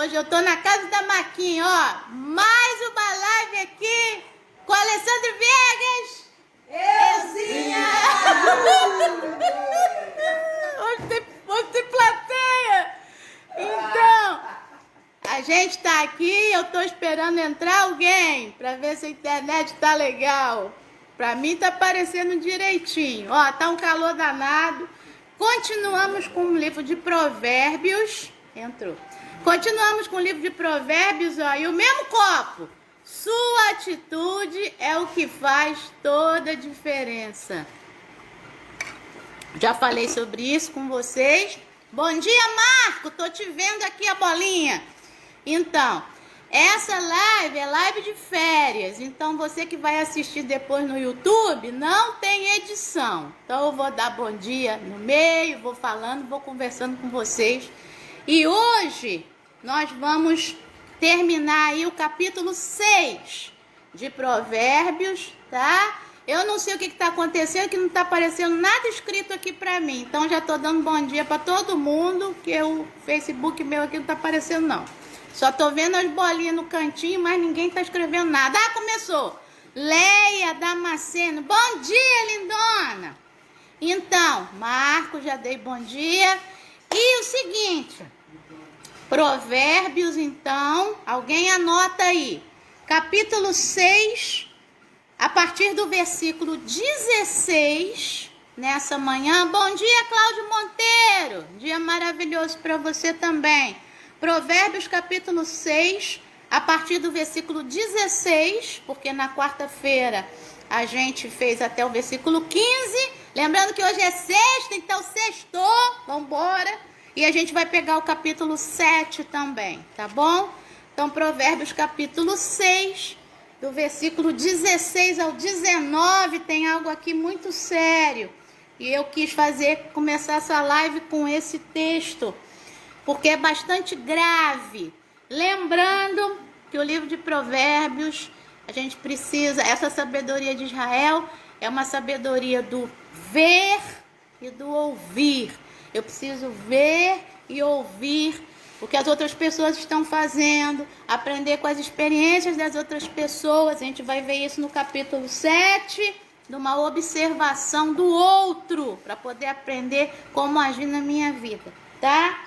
Hoje eu tô na casa da Maquinha, ó. Mais uma live aqui com Alessandro Viegas. Euzinha! Hoje tem plateia. Então, a gente tá aqui, eu tô esperando entrar alguém pra ver se a internet tá legal. Pra mim tá aparecendo direitinho. Ó, tá um calor danado. Continuamos com o livro de Provérbios. Entrou. Continuamos com o livro de Provérbios, ó. E o mesmo copo. Sua atitude é o que faz toda a diferença. Já falei sobre isso com vocês. Bom dia, Marco. Tô te vendo aqui a bolinha. Então, essa live é live de férias. Então, você que vai assistir depois no YouTube, não tem edição. Então, eu vou dar bom dia no meio, vou falando, vou conversando com vocês. E hoje, nós vamos terminar aí o capítulo 6 de Provérbios, tá? Eu não sei o que está acontecendo, que não está aparecendo nada escrito aqui para mim. Então, já tô dando bom dia para todo mundo, que o Facebook meu aqui não está aparecendo, não. Só tô vendo as bolinhas no cantinho, mas ninguém tá escrevendo nada. Ah, começou! Leia Damasceno. Bom dia, lindona! Então, Marco, já dei bom dia. E o seguinte, Provérbios, então, alguém anota aí. Capítulo 6, a partir do versículo 16, nessa manhã. Bom dia, Cláudio Monteiro. Dia maravilhoso para você também. Provérbios capítulo 6, a partir do versículo 16, porque na quarta-feira a gente fez até o versículo 15. Lembrando que hoje é sexta, então sextou, vambora. E a gente vai pegar o capítulo 7 também, tá bom? Então, Provérbios capítulo 6, do versículo 16 ao 19, tem algo aqui muito sério. E eu quis começar essa live com esse texto, porque é bastante grave. Lembrando que o livro de Provérbios, a gente precisa, essa sabedoria de Israel é uma sabedoria do ver e do ouvir. Eu preciso ver e ouvir o que as outras pessoas estão fazendo, aprender com as experiências das outras pessoas. A gente vai ver isso no capítulo 7, de uma observação do outro, para poder aprender como agir na minha vida, tá?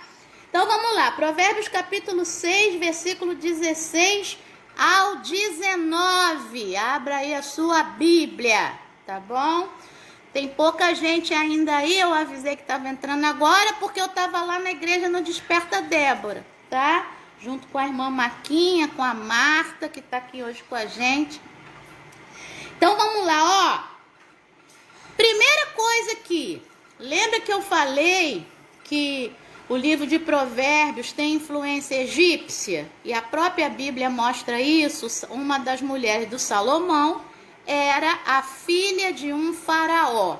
Então vamos lá, Provérbios capítulo 6, versículo 16 ao 19. Abra aí a sua Bíblia, tá bom? Tem pouca gente ainda aí, eu avisei que estava entrando agora, porque eu estava lá na igreja no Desperta Débora, tá? Junto com a irmã Maquinha, com a Marta, que está aqui hoje com a gente. Então vamos lá, ó. Primeira coisa aqui, lembra que eu falei que o livro de Provérbios tem influência egípcia, e a própria Bíblia mostra isso. Uma das mulheres do Salomão era a filha de um faraó.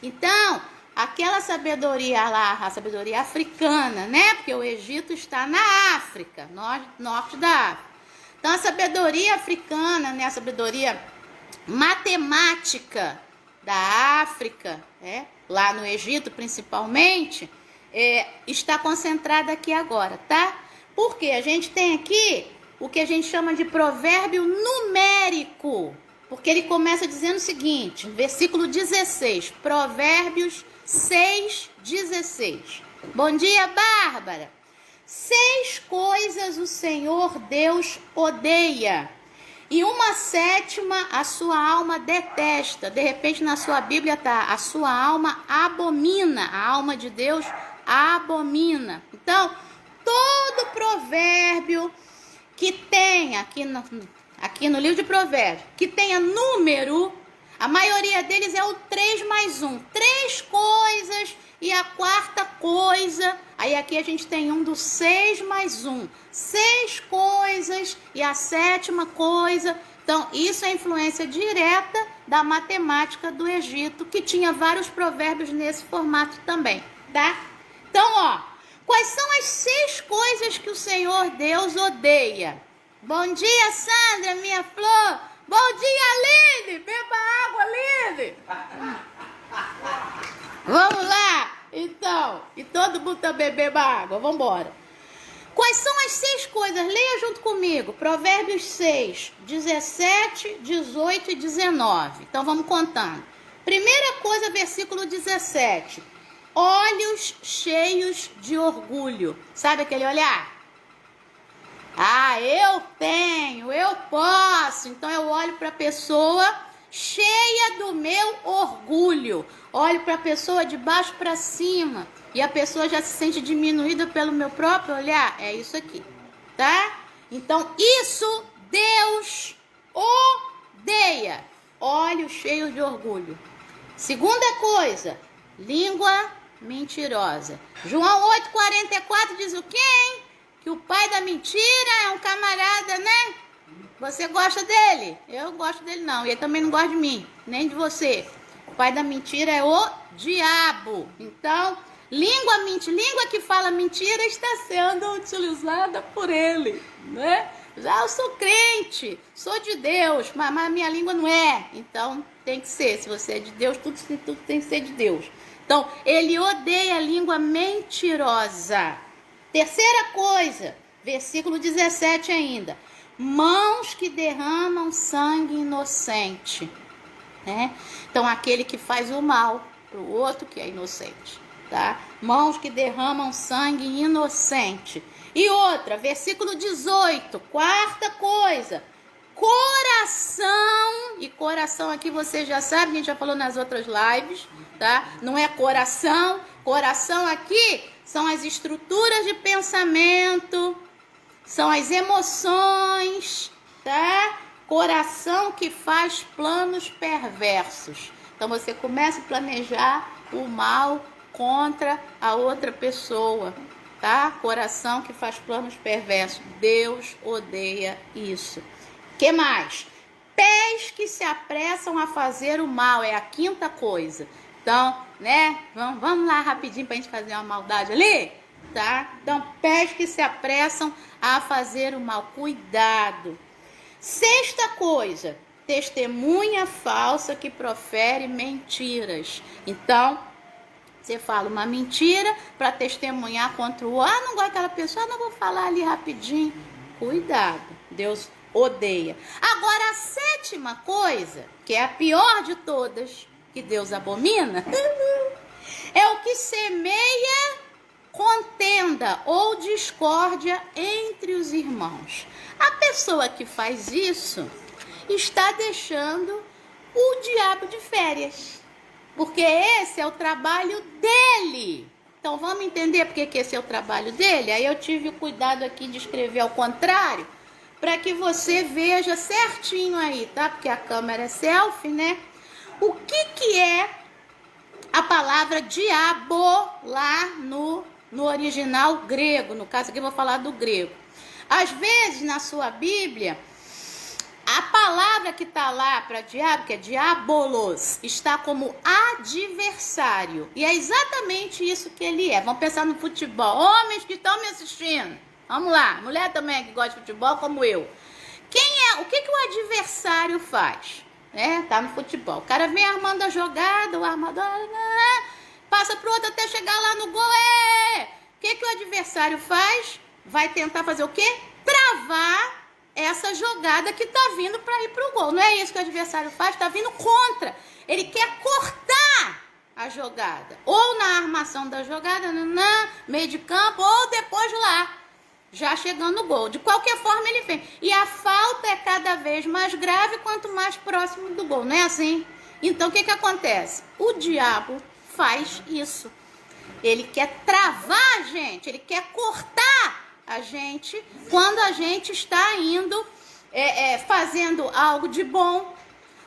Então, aquela sabedoria lá, a sabedoria africana, né? Porque o Egito está na África, norte da África. Então, a sabedoria africana, né? A sabedoria matemática da África, lá no Egito principalmente, está concentrada aqui agora, tá? Porque a gente tem aqui o que a gente chama de provérbio numérico, porque ele começa dizendo o seguinte, versículo 16, Provérbios 6, 16. Bom dia, Bárbara. 6 coisas o Senhor Deus odeia, e uma sétima a sua alma detesta. De repente na sua Bíblia tá, a sua alma abomina, a alma de Deus abomina. Então, todo provérbio que tem aqui no livro de Provérbios, que tenha número, a maioria deles é o 3 mais 1. 3 coisas e a quarta coisa. Aí aqui a gente tem um do 6 mais 1. 6 coisas e a sétima coisa. Então, isso é influência direta da matemática do Egito, que tinha vários provérbios nesse formato também, tá? Então, ó, quais são as 6 coisas que o Senhor Deus odeia? Bom dia, Sandra, minha flor. Bom dia, Aline. Beba água, Aline. Vamos lá. Então, e todo mundo também beba água. Vamos embora. Quais são as 6 coisas? Leia junto comigo. Provérbios 6, 17, 18 e 19. Então vamos contando. Primeira coisa, versículo 17. Olhos cheios de orgulho. Sabe aquele olhar? Ah, eu tenho, eu posso. Então eu olho para a pessoa cheia do meu orgulho. Olho para a pessoa de baixo para cima. E a pessoa já se sente diminuída pelo meu próprio olhar. É isso aqui, tá? Então isso Deus odeia. Olhos cheios de orgulho. Segunda coisa, língua mentirosa. João 8,44 diz o quê, hein? Que o pai da mentira é um camarada, né? Você gosta dele? Eu não gosto dele não. E ele também não gosta de mim, nem de você. O pai da mentira é o diabo. Então, língua que fala mentira está sendo utilizada por ele, né? Já eu sou crente, sou de Deus, mas minha língua não é. Então, tem que ser. Se você é de Deus, tudo tem que ser de Deus. Então, ele odeia a língua mentirosa. Terceira coisa, versículo 17 ainda. Mãos que derramam sangue inocente. Né? Então, aquele que faz o mal para o outro que é inocente. Tá? Mãos que derramam sangue inocente. E outra, versículo 18, quarta coisa. Coração, e coração aqui você já sabe, a gente já falou nas outras lives, tá? Não é coração, coração aqui são as estruturas de pensamento, são as emoções, tá? Coração que faz planos perversos. Então você começa a planejar o mal contra a outra pessoa, tá? Coração que faz planos perversos. Deus odeia isso. Que mais? Pés que se apressam a fazer o mal, é a quinta coisa. Então, né? Vamos lá rapidinho pra gente fazer uma maldade ali, tá? Então, pés que se apressam a fazer o mal, cuidado. Sexta coisa, testemunha falsa que profere mentiras. Então, você fala uma mentira para testemunhar contra o outro. Ah, não gosto daquela pessoa, não vou falar ali rapidinho. Cuidado, Deus odeia. Agora, a sétima coisa, que é a pior de todas, que Deus abomina, é o que semeia contenda ou discórdia entre os irmãos. A pessoa que faz isso está deixando o diabo de férias, porque esse é o trabalho dele. Então vamos entender porque que esse é o trabalho dele? Aí eu tive o cuidado aqui de escrever ao contrário, para que você veja certinho aí, tá? Porque a câmera é selfie, né? O que é a palavra diabo lá no original grego? No caso aqui eu vou falar do grego. Às vezes na sua Bíblia, a palavra que está lá para diabo, que é diabolos, está como adversário. E é exatamente isso que ele é. Vamos pensar no futebol. Homens que estão me assistindo. Vamos lá. Mulher também que gosta de futebol, como eu. O que o adversário faz? Tá no futebol. O cara vem armando a jogada, o armador passa pro outro até chegar lá no gol. O que o adversário faz? Vai tentar fazer o quê? Travar essa jogada que tá vindo para ir pro gol. Não é isso que o adversário faz? Tá vindo contra. Ele quer cortar a jogada. Ou na armação da jogada, meio de campo, ou depois lá, já chegando no gol. De qualquer forma ele vem. E a falta é cada vez mais grave quanto mais próximo do gol. Não é assim? Então o que acontece? O diabo faz isso. Ele quer travar a gente. Ele quer cortar a gente quando a gente está indo fazendo algo de bom,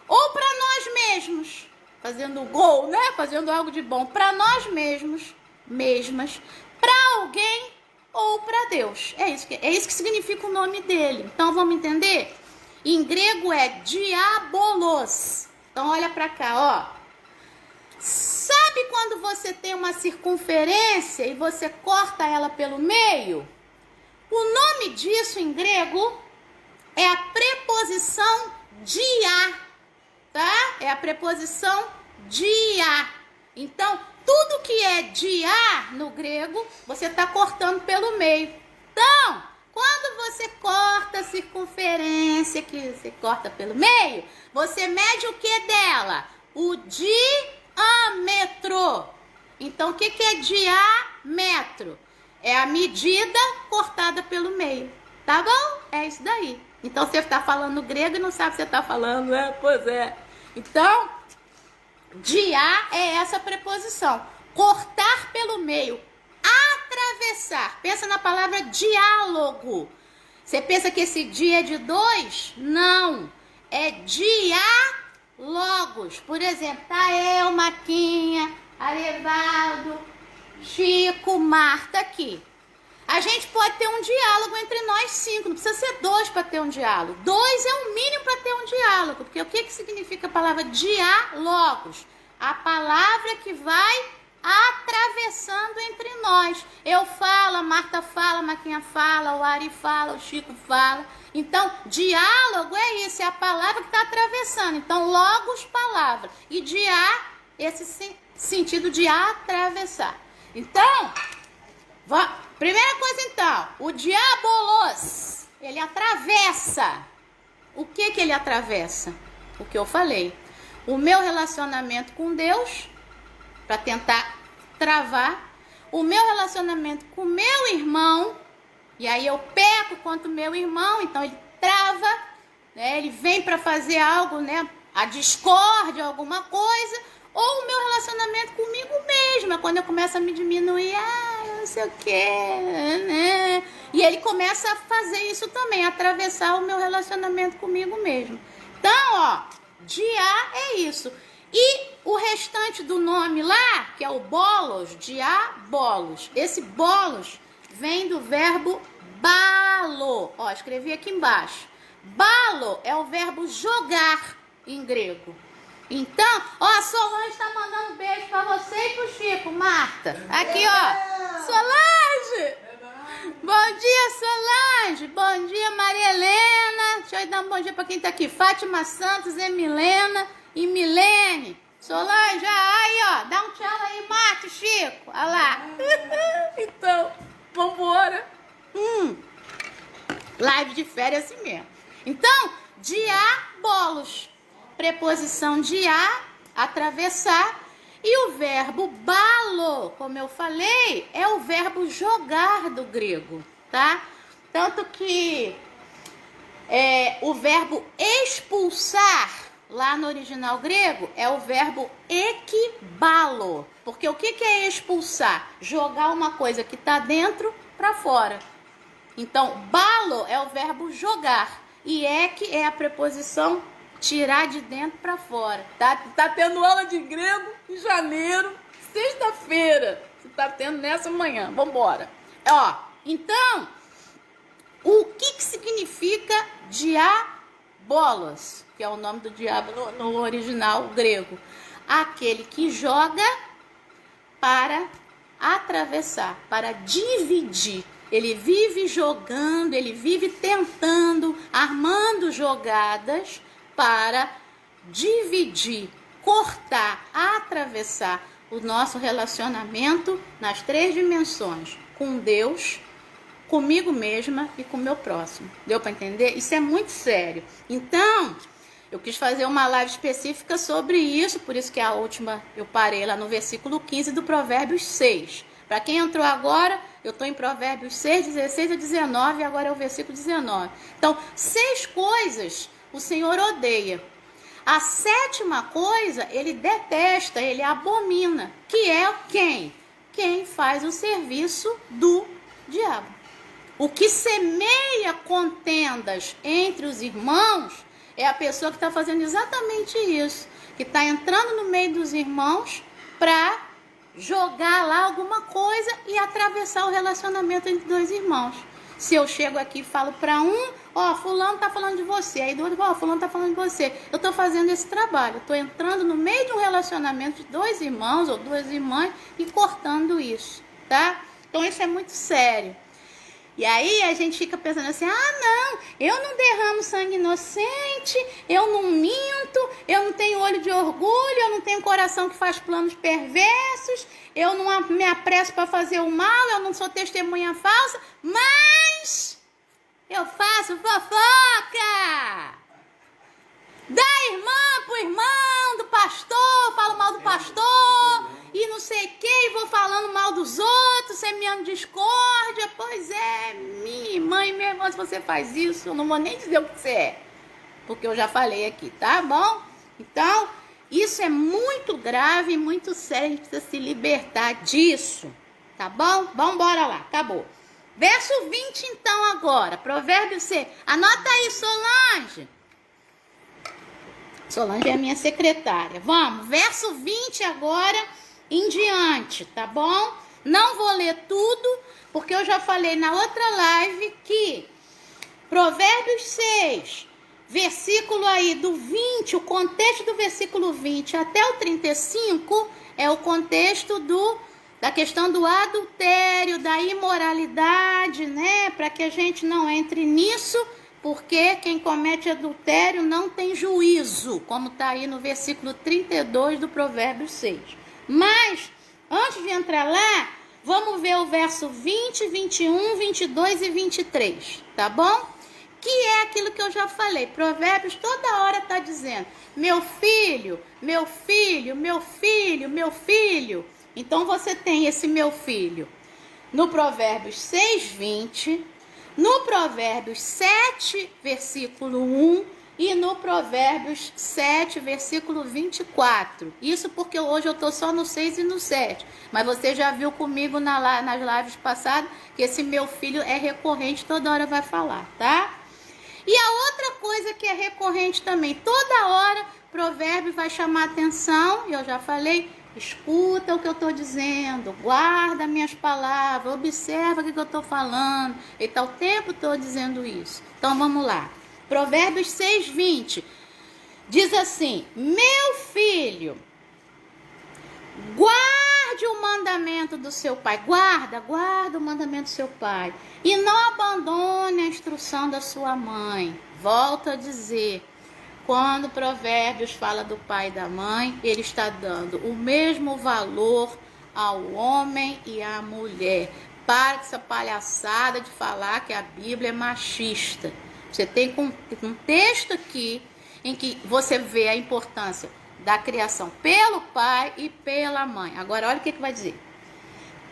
ou para nós mesmos, fazendo gol, né? Fazendo algo de bom para nós mesmas, para alguém ou para Deus. É isso que significa o nome dele. Então vamos entender? Em grego é diabolos. Então olha para cá, ó. Sabe quando você tem uma circunferência e você corta ela pelo meio? O nome disso em grego é a preposição dia, tá? É a preposição dia. Então, tudo que é dia no grego, você está cortando pelo meio. Então, quando você corta a circunferência, que você corta pelo meio, você mede o que dela? O diâmetro. Então, o que é diâmetro? É a medida cortada pelo meio. Tá bom? É isso daí. Então, você está falando grego e não sabe o que você está falando, né? Pois é. Então, diá é essa preposição. Cortar pelo meio. Atravessar. Pensa na palavra diálogo. Você pensa que esse dia é de dois? Não. É diálogos. Por exemplo, tá eu, Maquinha, Arevaldo, Chico, Marta aqui. A gente pode ter um diálogo entre nós 5. Não precisa ser 2 para ter um diálogo. 2 é o mínimo para ter um diálogo. Porque o que significa a palavra diálogos? A palavra que vai atravessando entre nós. Eu falo, a Marta fala, a Maquinha fala, o Ari fala, o Chico fala. Então, diálogo é isso, é a palavra que está atravessando. Então, logos, palavra. E diá, esse sentido de atravessar. Então, primeira coisa então, o diabolos, ele atravessa. O que ele atravessa? O que eu falei. O meu relacionamento com Deus, para tentar travar. O meu relacionamento com o meu irmão, e aí eu peco contra o meu irmão, então ele trava, né? Ele vem para fazer algo, né? A discórdia, alguma coisa. Ou o meu relacionamento comigo mesma, quando eu começo a me diminuir, não sei o quê, né? E ele começa a fazer isso também, atravessar o meu relacionamento comigo mesmo. Então, ó, diá é isso. E o restante do nome lá, que é o bolos, diabolos. Esse bolos vem do verbo balo. Ó, escrevi aqui embaixo. Balo é o verbo jogar em grego. Então, ó, a Solange tá mandando um beijo pra você e pro Chico, Marta. Aqui, ó. Solange! Bom dia, Solange. Bom dia, Maria Helena. Deixa eu dar um bom dia pra quem tá aqui. Fátima Santos, Emilena e Milene. Solange, aí, ó. Dá um tchau aí, Marta, Chico. Olha lá. Então, vambora. Live de férias assim mesmo. Então, diabolos. Preposição diá, atravessar, e o verbo balo, como eu falei, é o verbo jogar do grego, tá? Tanto que o verbo expulsar, lá no original grego, é o verbo ekbalo. Porque o que é expulsar? Jogar uma coisa que está dentro para fora. Então, balo é o verbo jogar, e ek é a preposição tirar de dentro para fora. Tá tendo aula de grego em janeiro, sexta-feira. Você tá tendo nessa manhã. Vambora. Ó, então, o que significa diabolos? Que é o nome do diabo no original grego. Aquele que joga para atravessar, para dividir. Ele vive jogando, ele vive tentando, armando jogadas para dividir, cortar, atravessar o nosso relacionamento nas 3 dimensões, com Deus, comigo mesma e com o meu próximo. Deu para entender? Isso é muito sério. Então, eu quis fazer uma live específica sobre isso, por isso que a última eu parei lá no versículo 15 do Provérbios 6. Para quem entrou agora, eu estou em Provérbios 6, 16 a 19, e agora é o versículo 19. Então, 6 coisas o Senhor odeia. A 7ª coisa, ele detesta, ele abomina, que é quem? Quem faz o serviço do diabo. O que semeia contendas entre os irmãos é a pessoa que está fazendo exatamente isso, que está entrando no meio dos irmãos para jogar lá alguma coisa e atravessar o relacionamento entre 2 irmãos. Se eu chego aqui e falo para um, ó, fulano tá falando de você, aí do outro, ó, fulano tá falando de você. Eu tô fazendo esse trabalho, eu tô entrando no meio de um relacionamento de 2 irmãos ou 2 irmãs e cortando isso, tá? Então isso é muito sério. E aí a gente fica pensando assim, não, eu não derramo sangue inocente, eu não minto, eu não tenho olho de orgulho, eu não tenho coração que faz planos perversos, eu não me apresso para fazer o mal, eu não sou testemunha falsa, mas eu faço fofoca. Da irmã pro irmão, do pastor, falo mal do pastor e não sei o que, e vou falando mal dos outros, semeando discórdia. Pois é, minha irmã e minha irmã, se você faz isso, eu não vou nem dizer o que você é, porque eu já falei aqui, tá bom? Então, isso é muito grave e muito sério, a gente precisa se libertar disso, tá bom? Vamos embora lá, acabou. Verso 20 então agora, Provérbios 6. Anota aí, Solange. Solange é a minha secretária. Vamos, verso 20 agora em diante, tá bom? Não vou ler tudo, porque eu já falei na outra live que Provérbios 6, versículo aí do 20, o contexto do versículo 20 até o 35 é o contexto da questão do adultério, da imoralidade, né? Para que a gente não entre nisso, porque quem comete adultério não tem juízo, como está aí no versículo 32 do Provérbios 6. Mas, antes de entrar lá, vamos ver o verso 20, 21, 22 e 23, tá bom? Que é aquilo que eu já falei. Provérbios toda hora está dizendo, meu filho, meu filho, meu filho, meu filho. Então, você tem esse meu filho no Provérbios 6, 20... no Provérbios 7, versículo 1 e no Provérbios 7, versículo 24. Isso porque hoje eu estou só no 6 e no 7. Mas você já viu comigo nas lives passadas que esse meu filho é recorrente, toda hora vai falar, tá? E a outra coisa que é recorrente também, toda hora Provérbio vai chamar atenção, e eu já falei, escuta o que eu estou dizendo, guarda minhas palavras, observa o que eu estou falando. Ele está o tempo todo dizendo isso. Então vamos lá. Provérbios 6, 20 diz assim: meu filho, guarde o mandamento do seu pai. Guarda o mandamento do seu pai. E não abandone a instrução da sua mãe. Volto a dizer. Quando Provérbios fala do pai e da mãe, ele está dando o mesmo valor ao homem e à mulher. Para com essa palhaçada de falar que a Bíblia é machista. Você tem um texto aqui em que você vê a importância da criação pelo pai e pela mãe. Agora, olha o que vai dizer.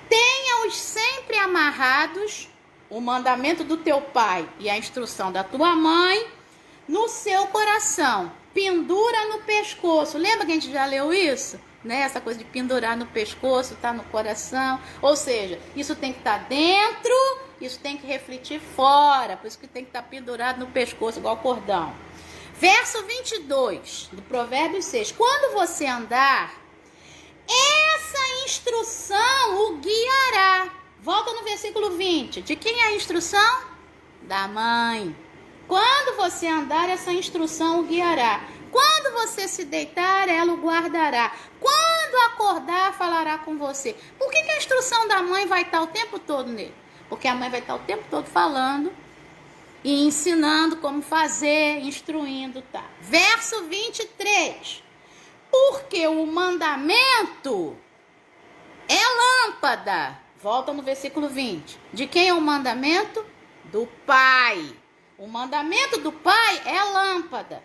Tenha-os sempre amarrados, o mandamento do teu pai e a instrução da tua mãe, no seu coração, pendura no pescoço. Lembra que a gente já leu isso? Né? Essa coisa de pendurar no pescoço, tá no coração. Ou seja, isso tem que estar dentro, isso tem que refletir fora. Por isso que tem que estar pendurado no pescoço, igual cordão. Verso 22 do Provérbios 6. Quando você andar, essa instrução o guiará. Volta no versículo 20. De quem é a instrução? Da mãe. Quando você andar, essa instrução o guiará. Quando você se deitar, ela o guardará. Quando acordar, falará com você. Por que a instrução da mãe vai estar o tempo todo nele? Porque a mãe vai estar o tempo todo falando e ensinando como fazer, instruindo, tá? Verso 23. Porque o mandamento é lâmpada. Volta no versículo 20. De quem é o mandamento? Do pai. O mandamento do pai é lâmpada.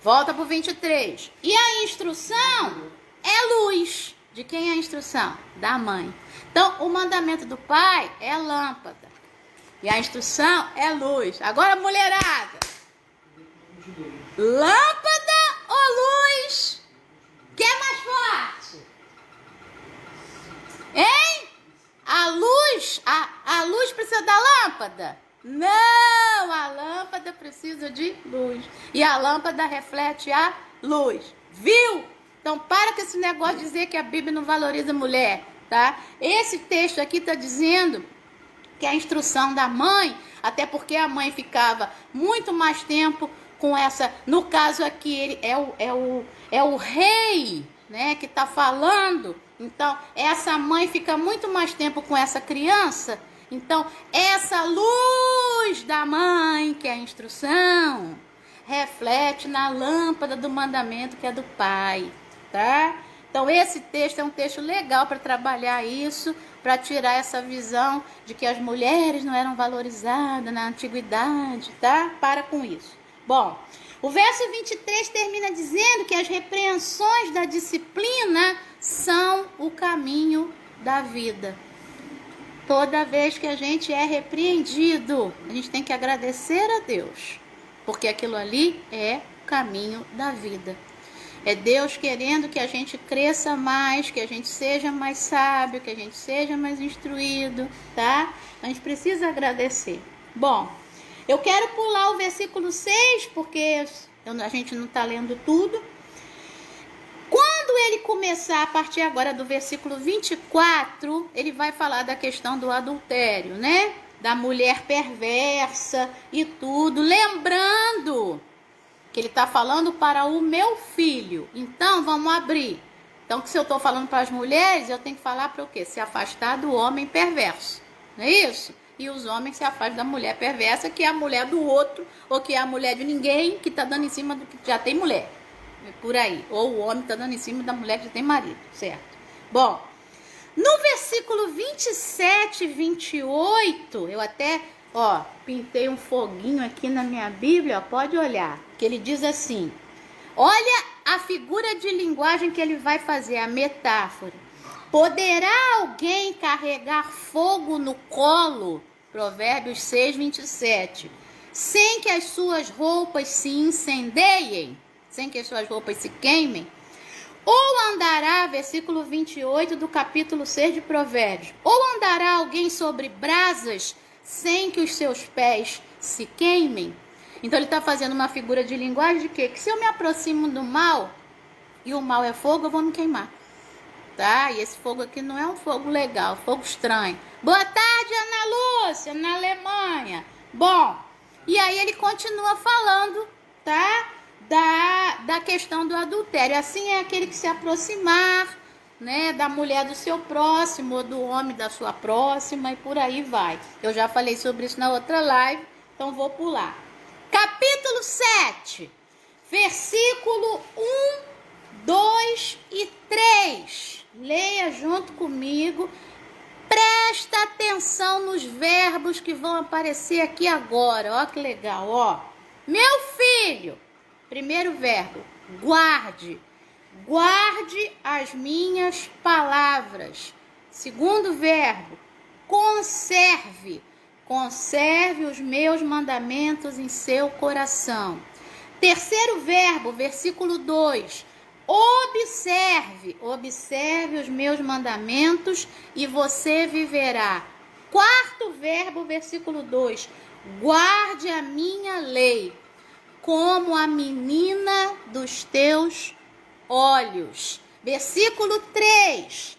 Volta para o 23. E a instrução é luz. De quem é a instrução? Da mãe. Então, o mandamento do pai é lâmpada. E a instrução é luz. Agora, mulherada. Lâmpada ou luz? Quem é mais forte? Hein? A luz precisa da lâmpada? Não, a lâmpada precisa de luz. E a lâmpada reflete a luz. Viu? Então para com esse negócio de dizer que a Bíblia não valoriza a mulher, tá? Esse texto aqui está dizendo que a instrução da mãe, até porque a mãe ficava muito mais tempo com essa, no caso aqui ele é o rei, né, que está falando. Então essa mãe fica muito mais tempo com essa criança. Então, essa luz da mãe, que é a instrução, reflete na lâmpada do mandamento, que é do pai, tá? Então esse texto é um texto legal para trabalhar isso, para tirar essa visão de que as mulheres não eram valorizadas na antiguidade, tá? Para com isso. Bom, o verso 23 termina dizendo que as repreensões da disciplina são o caminho da vida. Toda vez que a gente é repreendido, a gente tem que agradecer a Deus, porque aquilo ali é o caminho da vida. É Deus querendo que a gente cresça mais, que a gente seja mais sábio, que a gente seja mais instruído, tá? A gente precisa agradecer. Bom, eu quero pular o versículo 6, porque a gente não está lendo tudo. Quando ele começar, a partir agora do versículo 24, ele vai falar da questão do adultério, né? Da mulher perversa e tudo. Lembrando que ele está falando para o meu filho. Então, vamos abrir. Então, se eu estou falando para as mulheres, eu tenho que falar para o quê? Se afastar do homem perverso. Não é isso? E os homens se afastam da mulher perversa, que é a mulher do outro, ou que é a mulher de ninguém, que está dando em cima do que já tem mulher. Por aí. Ou o homem está dando em cima da mulher que já tem marido, certo? Bom, no versículo 27 e 28, eu até, pintei um foguinho aqui na minha Bíblia, pode olhar, que ele diz assim, olha a figura de linguagem que ele vai fazer, a metáfora. Poderá alguém carregar fogo no colo, Provérbios 6, 27, sem que as suas roupas se incendeiem? Sem que as suas roupas se queimem? Ou andará, versículo 28 do capítulo 6 de Provérbios, ou andará alguém sobre brasas sem que os seus pés se queimem? Então ele está fazendo uma figura de linguagem de quê? Que se eu me aproximo do mal, e o mal é fogo, eu vou me queimar. Tá? E esse fogo aqui não é um fogo legal, fogo estranho. Boa tarde, Ana Lúcia, na Alemanha. Bom, e aí ele continua falando, tá? Da questão do adultério. Assim é aquele que se aproximar, né, da mulher do seu próximo, ou do homem da sua próxima, e por aí vai. Eu já falei sobre isso na outra live, então vou pular. Capítulo 7, versículo 1, 2 e 3. Leia junto comigo. Presta atenção nos verbos que vão aparecer aqui agora. Ó que legal, ó. Meu filho. Primeiro verbo, guarde. Guarde as minhas palavras. Segundo verbo, conserve. Conserve os meus mandamentos em seu coração. Terceiro verbo, versículo 2, observe. Observe os meus mandamentos e você viverá. Quarto verbo, versículo 2, guarde a minha lei como a menina dos teus olhos. Versículo 3.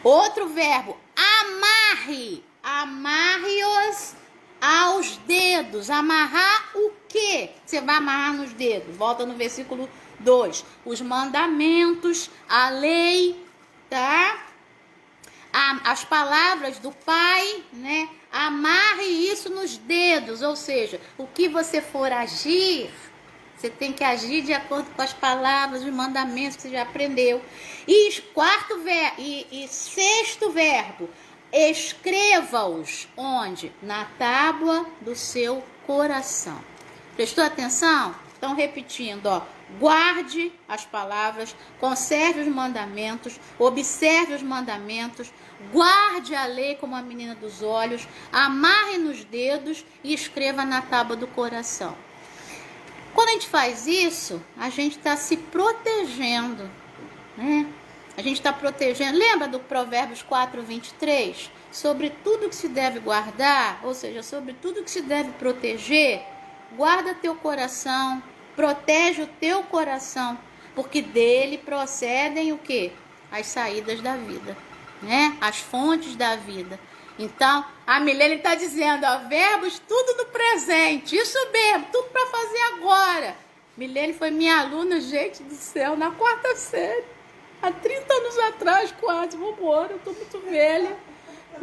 Outro verbo, amarre. Amarre-os aos dedos. Amarrar o quê? Você vai amarrar nos dedos. Volta no versículo 2. Os mandamentos, a lei, tá? As palavras do Pai, né? Amarre isso nos dedos, ou seja, o que você for agir, você tem que agir de acordo com as palavras, os mandamentos que você já aprendeu. E sexto verbo, escreva-os onde? Na tábua do seu coração. Prestou atenção? Então, repetindo, ó. Guarde as palavras, conserve os mandamentos, observe os mandamentos, guarde a lei como a menina dos olhos, amarre nos dedos e escreva na tábua do coração. Quando a gente faz isso, a gente está se protegendo, né? A gente está protegendo. Lembra do Provérbios 4, 23? Sobre tudo que se deve guardar, ou seja, sobre tudo que se deve proteger, guarda teu coração. Protege o teu coração, porque dele procedem o quê? As saídas da vida, né? As fontes da vida. Então, a Milene está dizendo, ó, verbos tudo no presente, isso mesmo, tudo para fazer agora. Milene foi minha aluna, gente do céu, na 4ª série, há 30 anos atrás quase, vambora, eu tô muito velha.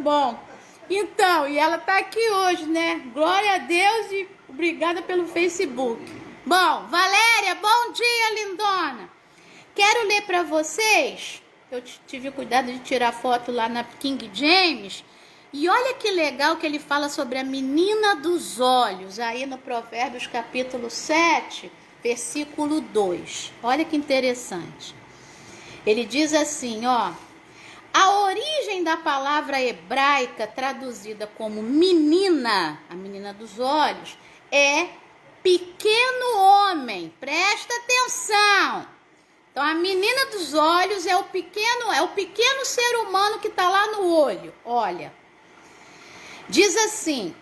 Bom, então, e ela tá aqui hoje, né? Glória a Deus e obrigada pelo Facebook. Bom, Valéria, bom dia, lindona. Quero ler para vocês. Eu tive cuidado de tirar foto lá na King James. E olha que legal que ele fala sobre a menina dos olhos, aí no Provérbios capítulo 7, versículo 2. Olha que interessante. Ele diz assim, ó: a origem da palavra hebraica traduzida como menina, a menina dos olhos, é pequeno homem. Presta atenção. Então a menina dos olhos é o pequeno ser humano que está lá no olho. Olha. Diz assim,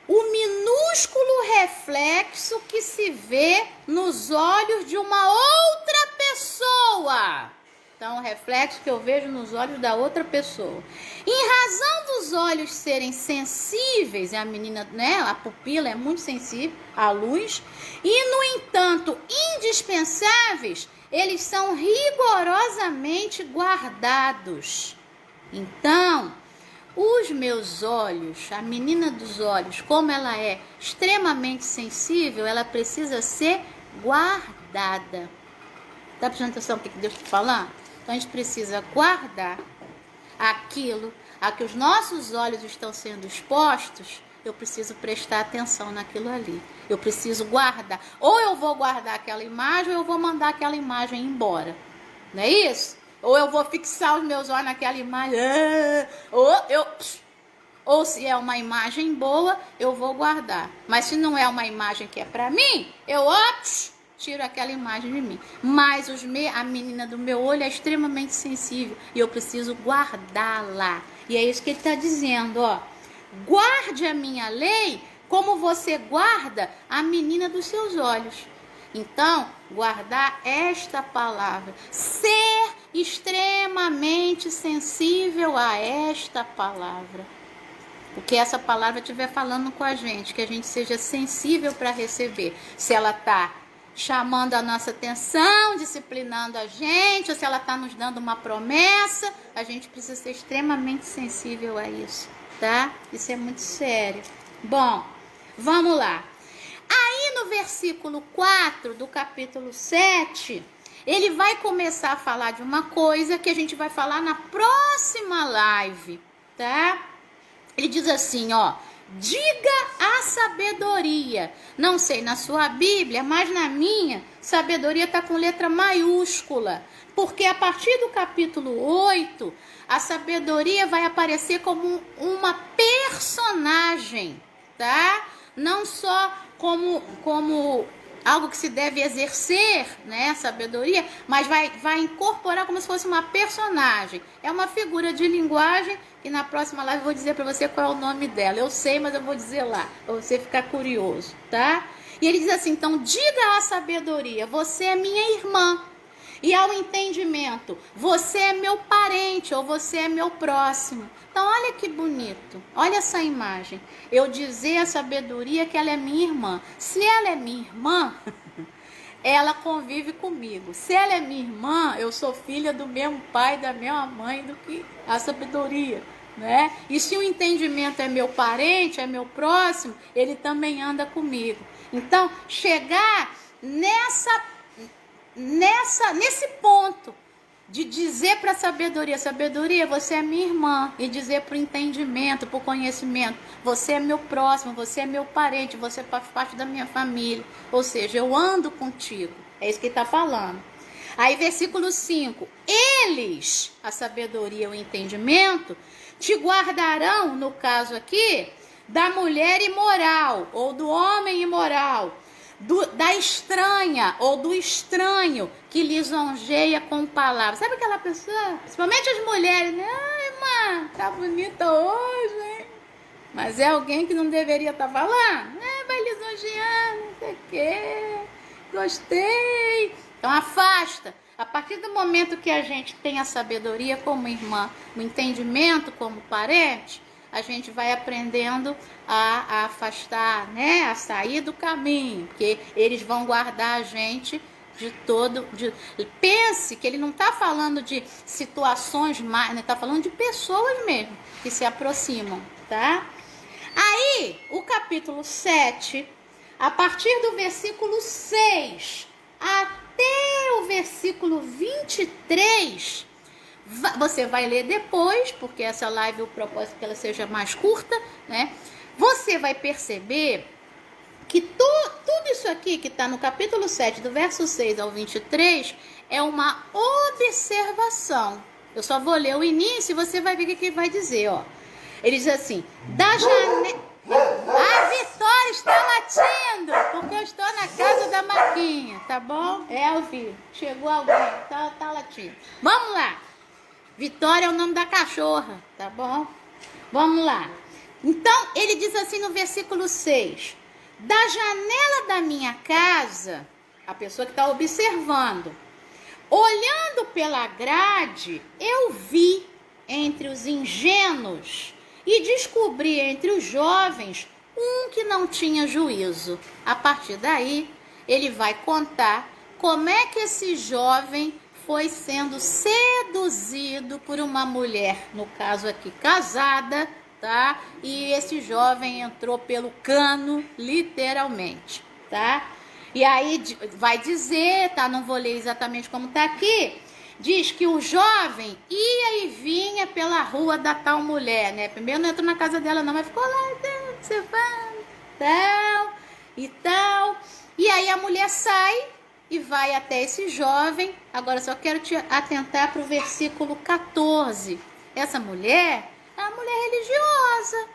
o minúsculo reflexo que se vê nos olhos de uma outra pessoa. Então, o reflexo que eu vejo nos olhos da outra pessoa. Em razão dos olhos serem sensíveis, a menina, né, a pupila é muito sensível à luz, e, no entanto, indispensáveis, eles são rigorosamente guardados. Então, os meus olhos, a menina dos olhos, como ela é extremamente sensível, ela precisa ser guardada. Está prestando atenção no que Deus está falando? Então a gente precisa guardar aquilo a que os nossos olhos estão sendo expostos. Eu preciso prestar atenção naquilo ali. Eu preciso guardar. Ou eu vou guardar aquela imagem, ou eu vou mandar aquela imagem embora. Não é isso? Ou eu vou fixar os meus olhos naquela imagem, ou se é uma imagem boa, eu vou guardar. Mas se não é uma imagem que é para mim, eu tiro aquela imagem de mim. Mas a menina do meu olho é extremamente sensível e eu preciso guardá-la. E é isso que ele está dizendo, ó. Guarde a minha lei como você guarda a menina dos seus olhos. Então, guardar esta palavra, ser extremamente sensível a esta palavra. O que essa palavra estiver falando com a gente, que a gente seja sensível para receber. Se ela está chamando a nossa atenção, disciplinando a gente, ou se ela está nos dando uma promessa, a gente precisa ser extremamente sensível a isso, tá? Isso é muito sério. Bom, vamos lá. Aí no versículo 4 do capítulo 7, ele vai começar a falar de uma coisa que a gente vai falar na próxima live, tá? Ele diz assim, ó: diga a sabedoria. Não sei na sua Bíblia, mas na minha, sabedoria está com letra maiúscula. Porque a partir do capítulo 8, a sabedoria vai aparecer como uma personagem, tá? Não só como algo que se deve exercer, né, sabedoria, mas vai incorporar como se fosse uma personagem. É uma figura de linguagem que na próxima live eu vou dizer para você qual é o nome dela. Eu sei, mas eu vou dizer lá, para você ficar curioso, tá? E ele diz assim, então, diga à sabedoria, você é minha irmã. E ao entendimento, você é meu parente ou você é meu próximo. Então, olha que bonito. Olha essa imagem. Eu dizer à sabedoria que ela é minha irmã. Se ela é minha irmã, ela convive comigo. Se ela é minha irmã, eu sou filha do mesmo pai, da mesma mãe do que a sabedoria, né? E se o entendimento é meu parente, é meu próximo, ele também anda comigo. Então, chegar nesse ponto de dizer para a sabedoria, sabedoria, você é minha irmã, e dizer para o entendimento, para o conhecimento, você é meu próximo, você é meu parente, você faz parte da minha família, ou seja, eu ando contigo, é isso que ele está falando. Aí versículo 5, eles, a sabedoria e o entendimento, te guardarão, no caso aqui, da mulher imoral, ou do homem imoral, da estranha ou do estranho que lisonjeia com palavras. Sabe aquela pessoa, principalmente as mulheres, né? Ai, irmã, tá bonita hoje, hein? Mas é alguém que não deveria estar falando. Vai lisonjear, não sei o quê. Gostei. Então afasta. A partir do momento que a gente tem a sabedoria como irmã, o entendimento como parente, a gente vai aprendendo a afastar, né? A sair do caminho, porque eles vão guardar a gente de todo... Pense que ele não está falando de situações mais, né? Está falando de pessoas mesmo, que se aproximam, tá? Aí, o capítulo 7, a partir do versículo 6 até o versículo 23, você vai ler depois, porque essa live, o propósito é que ela seja mais curta, né? Você vai perceber que tudo isso aqui que está no capítulo 7, do verso 6 ao 23, é uma observação. Eu só vou ler o início e você vai ver o que ele vai dizer, ó. Ele diz assim, da janela... A Vitória está latindo, porque eu estou na casa da Marquinha, tá bom? É, eu vi. Chegou alguém, tá latindo. Vamos lá. Vitória é o nome da cachorra, tá bom? Vamos lá. Então, ele diz assim no versículo 6. Da janela da minha casa, a pessoa que está observando, olhando pela grade, eu vi entre os ingênuos e descobri entre os jovens um que não tinha juízo. A partir daí, ele vai contar como é que esse jovem foi sendo seduzido por uma mulher, no caso aqui casada, tá? E esse jovem entrou pelo cano, literalmente, tá? E aí vai dizer, tá? Não vou ler exatamente como tá aqui. Diz que o jovem ia e vinha pela rua da tal mulher, né? Primeiro não entrou na casa dela não, mas ficou lá, observando, tal, e tal. E aí a mulher sai e vai até esse jovem. Agora só quero te atentar para o versículo 14. Essa mulher é uma mulher religiosa,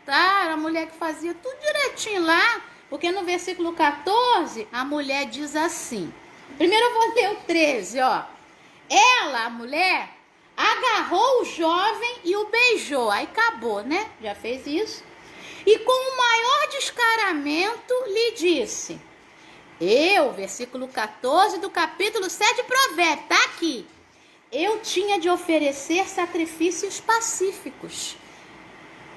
tá? Era a mulher que fazia tudo direitinho lá, porque no versículo 14 a mulher diz assim. Primeiro eu vou ler o 13, ó. Ela, a mulher, agarrou o jovem e o beijou. Aí acabou, né? Já fez isso. E com o maior descaramento lhe disse. Versículo 14 do capítulo 7 de Provérbios, tá aqui. Eu tinha de oferecer sacrifícios pacíficos.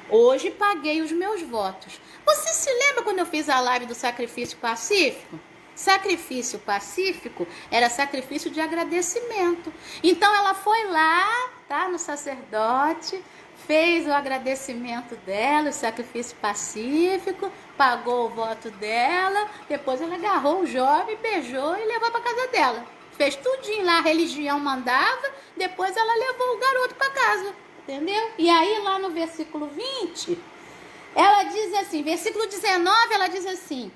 Hoje paguei os meus votos. Você se lembra quando eu fiz a live do sacrifício pacífico? Sacrifício pacífico era sacrifício de agradecimento. Então ela foi lá, tá, no sacerdote, fez o agradecimento dela, o sacrifício pacífico, pagou o voto dela, depois ela agarrou o jovem, beijou e levou para casa dela. Fez tudinho lá, a religião mandava, depois ela levou o garoto para casa, entendeu? E aí lá no versículo 20, ela diz assim, versículo 19, ela diz assim,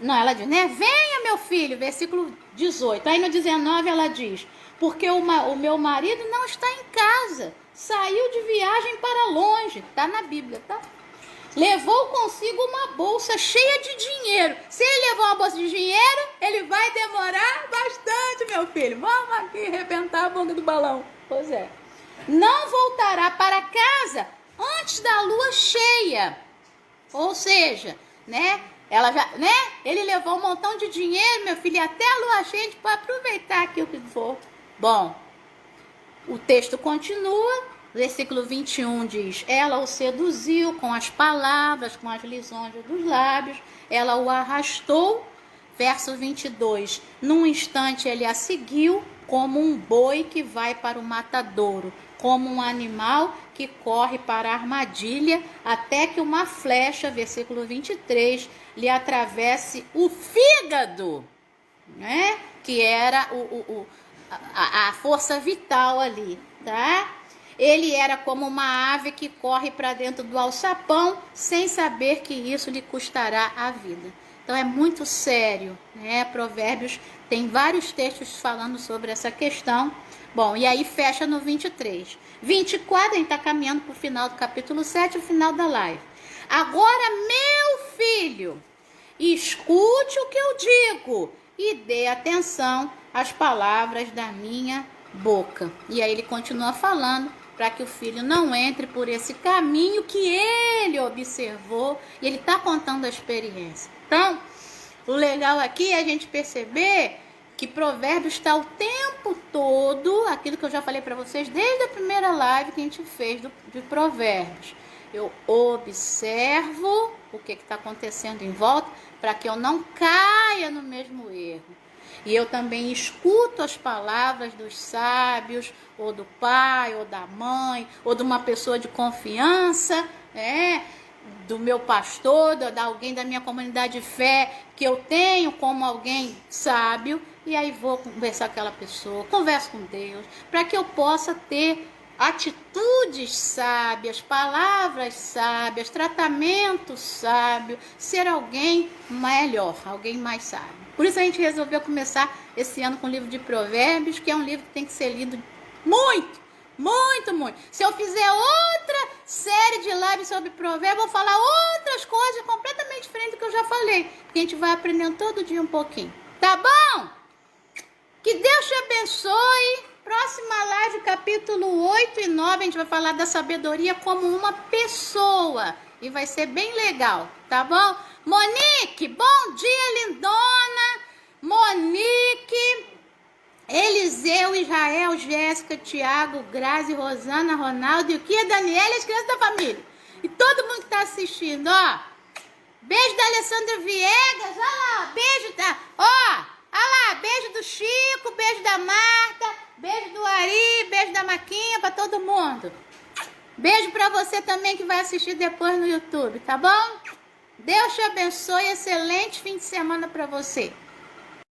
não, ela diz, né? Venha, meu filho, versículo 18. Aí no 19 ela diz, porque o meu marido não está em casa, saiu de viagem para longe, tá na Bíblia, tá? Levou consigo uma bolsa cheia de dinheiro. Se ele levar uma bolsa de dinheiro, ele vai demorar bastante, meu filho. Vamos aqui arrebentar a boca do balão. Pois é. Não voltará para casa antes da lua cheia. Ou seja, né? Ela já, né? Ele levou um montão de dinheiro, meu filho, e até a lua cheia, a gente pode aproveitar aqui o que for. Bom, o texto continua, versículo 21 diz, ela o seduziu com as palavras, com as lisonjas dos lábios, ela o arrastou, verso 22, num instante ele a seguiu, como um boi que vai para o matadouro, como um animal que corre para a armadilha, até que uma flecha, versículo 23, lhe atravesse o fígado, né? Que era a força vital ali, tá? Ele era como uma ave que corre para dentro do alçapão, sem saber que isso lhe custará a vida. Então é muito sério, né? Provérbios tem vários textos falando sobre essa questão. Bom, e aí fecha no 23. 24, a gente está caminhando para o final do capítulo 7, o final da live. Agora, meu filho, escute o que eu digo e dê atenção às palavras da minha boca. E aí ele continua falando para que o filho não entre por esse caminho que ele observou. E ele está contando a experiência. Então, o legal aqui é a gente perceber que Provérbios está o tempo todo, aquilo que eu já falei para vocês desde a primeira live que a gente fez de Provérbios. Eu observo o que está acontecendo em volta para que eu não caia no mesmo erro. E eu também escuto as palavras dos sábios, ou do pai, ou da mãe, ou de uma pessoa de confiança, do meu pastor, da alguém da minha comunidade de fé, que eu tenho como alguém sábio, e aí vou conversar com aquela pessoa, converso com Deus, para que eu possa ter atitudes sábias, palavras sábias, tratamento sábio, ser alguém melhor, alguém mais sábio. Por isso a gente resolveu começar esse ano com o livro de Provérbios, que é um livro que tem que ser lido muito. Muito, muito. Se eu fizer outra série de lives sobre provérbios, eu vou falar outras coisas completamente diferentes do que eu já falei. Porque a gente vai aprendendo todo dia um pouquinho. Tá bom? Que Deus te abençoe. Próxima live, capítulo 8 e 9, a gente vai falar da sabedoria como uma pessoa. E vai ser bem legal, tá bom? Monique, bom dia, lindona. Monique, Eliseu, Israel, Jéssica, Tiago, Grazi, Rosana, Ronaldo e o que é Daniela e as crianças da família. E todo mundo que tá assistindo, ó. Beijo da Alessandra Viegas, ó lá, beijo da... Ó, lá, beijo do Chico, beijo da Marta, beijo do Ari, beijo da Maquinha pra todo mundo. Beijo pra você também que vai assistir depois no YouTube, tá bom? Deus te abençoe, excelente fim de semana pra você.